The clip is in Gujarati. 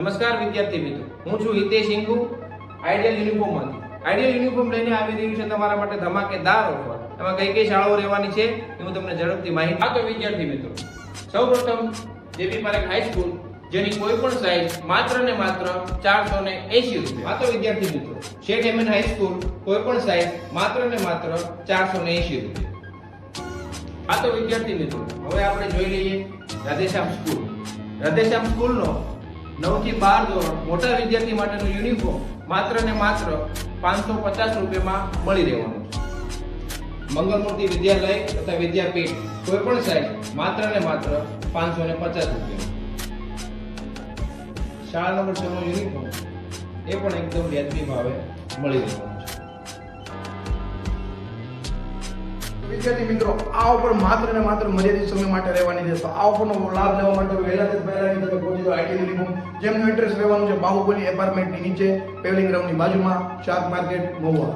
નમસ્કાર વિદ્યાર્થી મિત્રો, હું છું હિતેશ ઇંગુ આઈડિયલ યુનિફોર્મમાંથી. આઈડિયલ યુનિફોર્મ લઈને આવી રહ્યું છે તમારા માટે ધમાકેદાર ઓફર. એમાં કઈ કઈ શાળાઓ રહેવાની છે એ હું તમને ઝડપથી માહિતી આપતો. વિદ્યાર્થી મિત્રો, સૌપ્રથમ જેપી પારેખ હાઈસ્કૂલ, જેની કોઈ પણ સાઇઝ માત્ર ને માત્ર 480 રૂપિયા. આ તો વિદ્યાર્થી મિત્રો, શેઠ એમએન હાઈસ્કૂલ, કોઈ પણ સાઇઝ માત્ર ને માત્ર 480 રૂપિયા. આ તો વિદ્યાર્થી મિત્રો, હવે આપણે જોઈ લઈએ રાધેશ્યામ સ્કૂલ. રાધેશ્યામ સ્કૂલનો 9 થી 12 ધોરણ મોટા વિદ્યાર્થી માટેનું યુનિફોર્મ માત્ર ને માત્ર 550 રૂપિયામાં મળી રહેવાનું છે. મંગલમૂર્તિ વિદ્યાલય તથા વિદ્યાપીઠ, કોઈ પણ સાઇઝ માત્ર ને માત્ર 550 રૂપિયા. શાળા નંબર 6 નો યુનિફોર્મ એ પણ એકદમ વ્યાજબી ભાવે મળી રહેવાનું છે. વિદ્યાર્થી મિત્રો, આ ઓફર માત્ર ને માત્ર મર્યાદિત સમય માટે રહેવાની છે. તો આ ઓફરનો લાભ લેવા માટે વહેલાથી પહેલાની તમે પહોંચી જાઓ આઈટી યુનિફોર્મ, જેમનું એડ્રેસ રહેવાનું છે બાહુબલી એપાર્ટમેન્ટની નીચે, પેવલિંગ ગ્રાઉન્ડની બાજુમાં, શાક માર્કેટ, મહુવા.